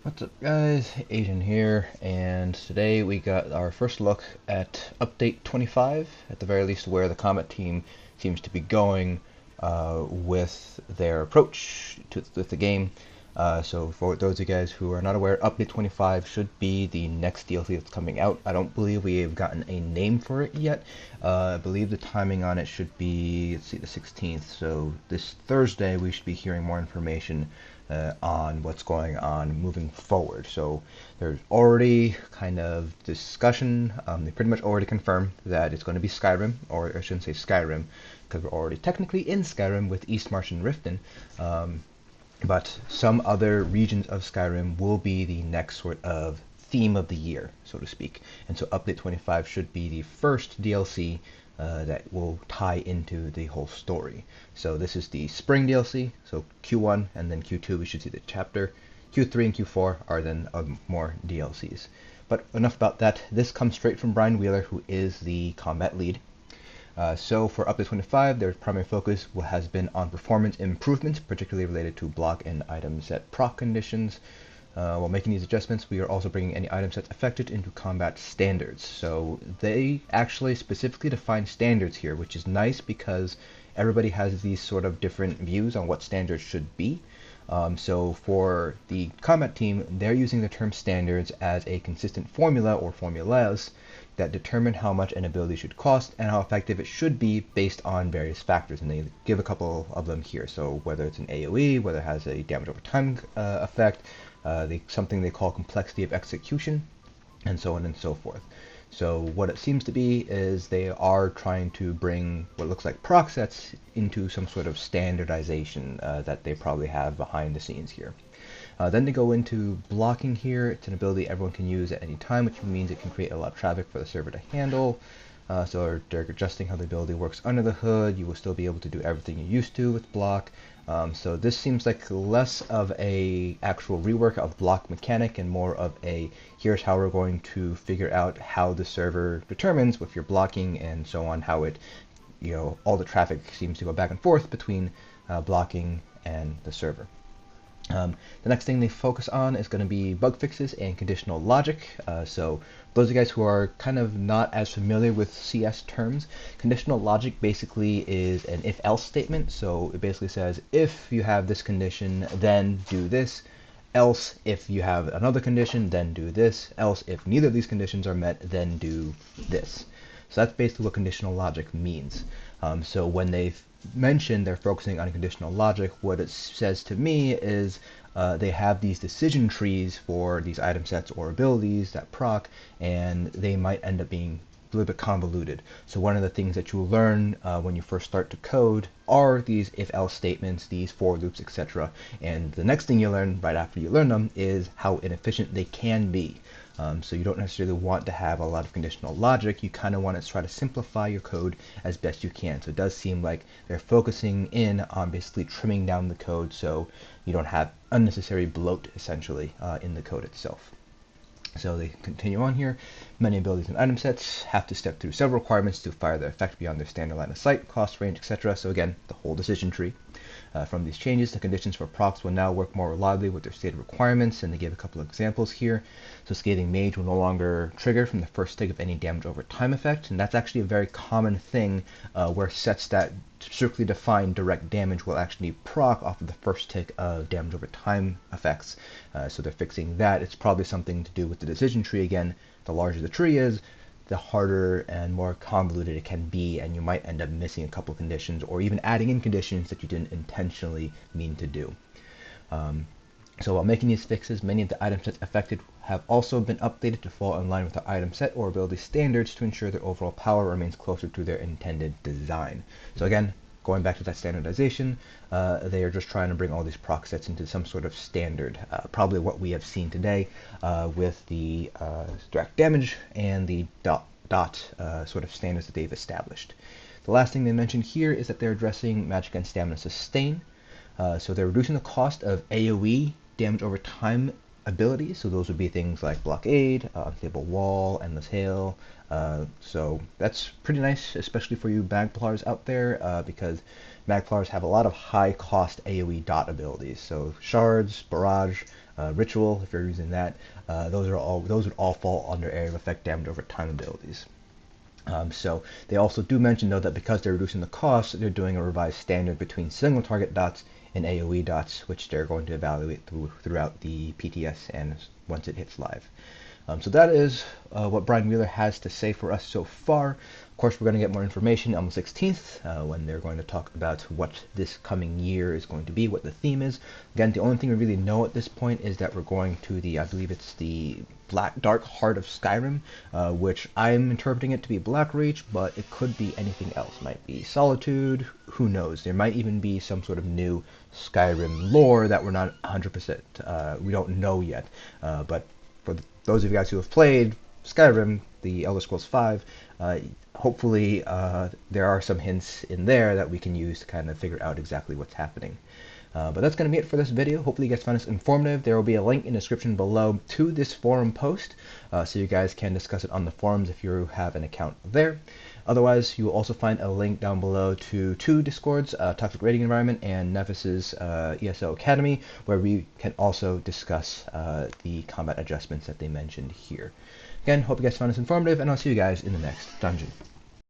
What's up guys, Asian here, and today we got our first look at update 25, at the very least where the combat team seems to be going with their approach to with the game. So for those of you guys who are not aware, update 25 should be the next DLC that's coming out. I don't believe we have gotten a name for it yet. I believe the timing on it should be, let's see, the 16th, so this Thursday we should be hearing more information on what's going on moving forward. So there's already kind of discussion. They pretty much already confirmed that it's going to be Skyrim, or I shouldn't say Skyrim, because we're already technically in Skyrim with Eastmarch and Riften. But some other regions of Skyrim will be the next sort of theme of the year, so to speak. And so Update 25 should be the first DLC that will tie into the whole story. So this is the spring DLC, so Q1 and then Q2 we should see the chapter. Q3 and Q4 are then more DLCs. But enough about that. This comes straight from Brian Wheeler, who is the combat lead. So for Update 25, their primary focus has been on performance improvements, particularly related to block and item set proc conditions. While making these adjustments, we are also bringing any item sets affected into combat standards. So they actually specifically define standards here, which is nice because everybody has these sort of different views on what standards should be. So for the combat team, they're using the term standards as a consistent formula or formulas that determine how much an ability should cost and how effective it should be based on various factors. And they give a couple of them here. So whether it's an AoE, whether it has a damage over time effect, something they call complexity of execution, and so on and so forth. So what it seems to be is they are trying to bring what looks like proc sets into some sort of standardization that they probably have behind the scenes here. Then they go into blocking here. It's an ability everyone can use at any time, which means it can create a lot of traffic for the server to handle. So they're adjusting how the ability works under the hood. You will still be able to do everything you used to with block. So this seems like less of a actual rework of block mechanic and more of a here's how we're going to figure out how the server determines with your blocking and so on, how it, all the traffic seems to go back and forth between blocking and the server. The next thing they focus on is going to be bug fixes and conditional logic. So those of you guys who are kind of not as familiar with CS terms, conditional logic basically is an if-else statement. So it basically says, if you have this condition, then do this. Else, if you have another condition, then do this. Else, if neither of these conditions are met, then do this. So that's basically what conditional logic means. So when they mention they're focusing on conditional logic, what it says to me is they have these decision trees for these item sets or abilities that proc, and they might end up being a little bit convoluted. So one of the things that you'll learn when you first start to code are these if-else statements, these for loops, etc. And the next thing you learn right after you learn them is how inefficient they can be. So you don't necessarily want to have a lot of conditional logic. You kind of want to try to simplify your code as best you can. So it does seem like they're focusing in on basically trimming down the code so you don't have unnecessary bloat, essentially, in the code itself. So they continue on here. Many abilities and item sets have to step through several requirements to fire their effect beyond their standard line of sight, cost range, etc. So again, the whole decision tree. From these changes, the conditions for procs will now work more reliably with their stated requirements, and they give a couple of examples here. So Scathing Mage will no longer trigger from the first tick of any damage over time effect, and that's actually a very common thing where sets that strictly define direct damage will actually proc off of the first tick of damage over time effects. So they're fixing that. It's probably something to do with the decision tree again. The larger the tree is, the harder and more convoluted it can be, and you might end up missing a couple conditions or even adding in conditions that you didn't intentionally mean to do. So while making these fixes, many of the item sets affected have also been updated to fall in line with the item set or ability standards to ensure their overall power remains closer to their intended design. So again, going back to that standardization, they are just trying to bring all these proc sets into some sort of standard, probably what we have seen today with the direct damage and the dot sort of standards that they've established. The last thing they mentioned here is that they're addressing magic and stamina sustain. So they're reducing the cost of AoE damage over time abilities. So those would be things like blockade, unstable wall, endless hail. So that's pretty nice, especially for you magplars out there, because magplars have a lot of high-cost AoE dot abilities. So shards, barrage, ritual, if you're using that, those would all fall under area of effect damage over time abilities. So they also do mention though that because they're reducing the cost, they're doing a revised standard between single target dots and AoE dots, which they're going to evaluate throughout the PTS and once it hits live. So that is what Brian Wheeler has to say for us so far. Of course, we're going to get more information on the 16th when they're going to talk about what this coming year is going to be, what the theme is. Again, the only thing we really know at this point is that we're going to I believe it's the Dark Heart of Skyrim, which I'm interpreting it to be Black Reach, but it could be anything else. It might be Solitude, who knows? There might even be some sort of new Skyrim lore that we're not 100%, we don't know yet, but for those of you guys who have played Skyrim, the Elder Scrolls V, hopefully there are some hints in there that we can use to kind of figure out exactly what's happening. But that's going to be it for this video. Hopefully you guys found this informative. There will be a link in the description below to this forum post, so you guys can discuss it on the forums if you have an account there. Otherwise, you will also find a link down below to two Discords, Toxic Rating Environment and Nephis' ESO Academy, where we can also discuss the combat adjustments that they mentioned here. Again, hope you guys found this informative, and I'll see you guys in the next dungeon.